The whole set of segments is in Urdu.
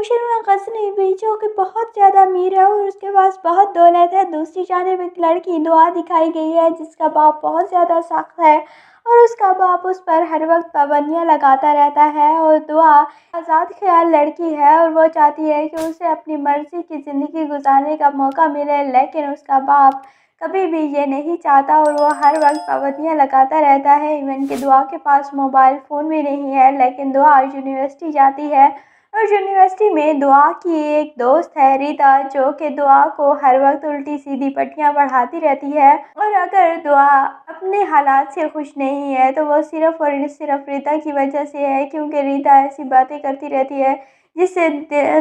نوشرما غزنی بھی جو کہ بہت زیادہ امیر ہے اور اس کے پاس بہت دولت ہے، دوسری جانب ایک لڑکی دعا دکھائی گئی ہے جس کا باپ بہت زیادہ سخت ہے اور اس کا باپ اس پر ہر وقت پابندیاں لگاتا رہتا ہے۔ اور دعا آزاد خیال لڑکی ہے اور وہ چاہتی ہے کہ اسے اپنی مرضی کی زندگی گزارنے کا موقع ملے، لیکن اس کا باپ کبھی بھی یہ نہیں چاہتا اور وہ ہر وقت پابندیاں لگاتا رہتا ہے۔ ایون کہ دعا کے پاس موبائل فون بھی نہیں ہے، لیکن دعا یونیورسٹی جاتی ہے اور یونیورسٹی میں دعا کی ایک دوست ہے ریتا، جو کہ دعا کو ہر وقت الٹی سیدھی پٹیاں پڑھاتی رہتی ہے۔ اور اگر دعا اپنے حالات سے خوش نہیں ہے تو وہ صرف اور صرف ریتا کی وجہ سے ہے، کیونکہ ریتا ایسی باتیں کرتی رہتی ہے جس سے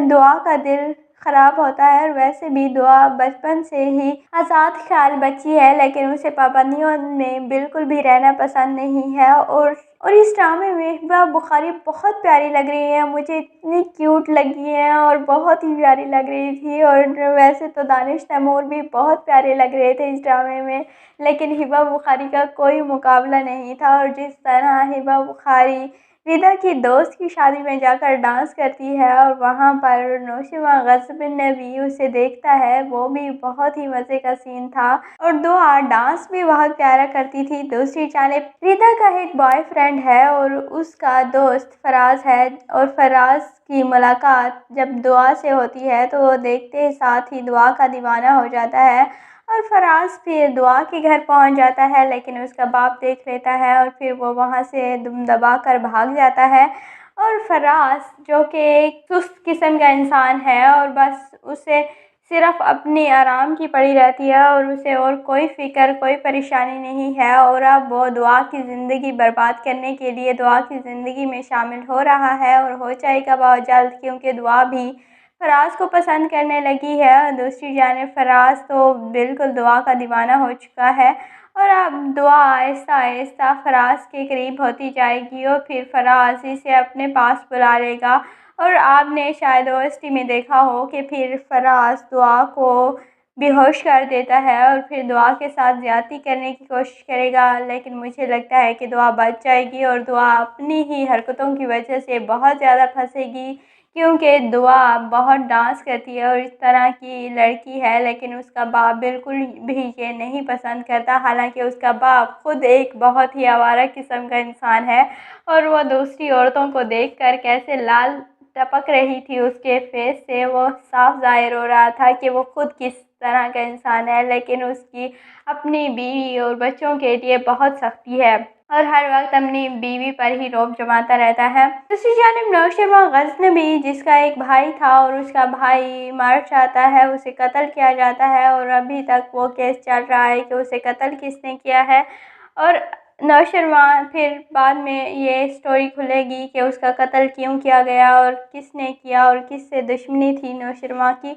دعا کا دل خراب ہوتا ہے۔ اور ویسے بھی دعا بچپن سے ہی آزاد خیال بچی ہے، لیکن اسے پابندیوں میں بالکل بھی رہنا پسند نہیں ہے۔ اور اس ڈرامے میں ہبا بخاری بہت پیاری لگ رہی ہے، مجھے اتنی کیوٹ لگی ہے اور بہت ہی پیاری لگ رہی تھی۔ اور ویسے تو دانش تیمور بھی بہت پیارے لگ رہے تھے اس ڈرامے میں، لیکن ہبا بخاری کا کوئی مقابلہ نہیں تھا۔ اور جس طرح ہبا بخاری ریتا کی دوست کی شادی میں جا کر ڈانس کرتی ہے اور وہاں پر نوشرما غزنی بھی اسے دیکھتا ہے، وہ بھی بہت ہی مزے کا سین تھا۔ اور دعا ڈانس بھی بہت پیارا کرتی تھی۔ دوسری جانب ریتا کا ایک بوائے فرینڈ ہے اور اس کا دوست فراز ہے، اور فراز کی ملاقات جب دعا سے ہوتی ہے تو وہ دیکھتے ساتھ ہی دعا کا دیوانہ ہو جاتا ہے۔ اور فراز پھر دعا کے گھر پہنچ جاتا ہے، لیکن اس کا باپ دیکھ لیتا ہے اور پھر وہ وہاں سے دم دبا کر بھاگ جاتا ہے۔ اور فراز جو کہ ایک سست قسم کا انسان ہے اور بس اسے صرف اپنی آرام کی پڑی رہتی ہے اور اسے اور کوئی فکر کوئی پریشانی نہیں ہے، اور اب وہ دعا کی زندگی برباد کرنے کے لیے دعا کی زندگی میں شامل ہو رہا ہے، اور ہو جائے گا بہت جلد، کیونکہ دعا بھی فراز کو پسند کرنے لگی ہے۔ اور دوسری جانب فراز تو بالکل دعا کا دیوانہ ہو چکا ہے، اور اب دعا آہستہ آہستہ فراز کے قریب ہوتی جائے گی اور پھر فراز اسے اپنے پاس بلا لے گا۔ اور آپ نے شاید اوسٹی میں دیکھا ہو کہ پھر فراز دعا کو بے ہوش کر دیتا ہے اور پھر دعا کے ساتھ زیادتی کرنے کی کوشش کرے گا، لیکن مجھے لگتا ہے کہ دعا بچ جائے گی اور دعا اپنی ہی حرکتوں کی وجہ سے بہت زیادہ پھنسے گی، کیونکہ دعا بہت ڈانس کرتی ہے اور اس طرح کی لڑکی ہے، لیکن اس کا باپ بالکل بھی یہ نہیں پسند کرتا، حالانکہ اس کا باپ خود ایک بہت ہی آوارہ قسم کا انسان ہے۔ اور وہ دوسری عورتوں کو دیکھ کر کیسے لال ٹپک رہی تھی اس کے فیس سے، وہ صاف ظاہر ہو رہا تھا کہ وہ خود کس طرح کا انسان ہے، لیکن اس کی اپنی بیوی اور بچوں کے لیے بہت سختی ہے اور ہر وقت اپنی بیوی پر ہی رعب جماتا رہتا ہے۔ دوسری جانب نوشرما غزنی جس کا ایک بھائی تھا اور اس کا بھائی مر جاتا ہے، اسے قتل کیا جاتا ہے، اور ابھی تک وہ کیس چل رہا ہے کہ اسے قتل کس نے کیا ہے، اور نوشرما پھر بعد میں یہ سٹوری کھلے گی کہ اس کا قتل کیوں کیا گیا اور کس نے کیا اور کس سے دشمنی تھی نوشرما کی۔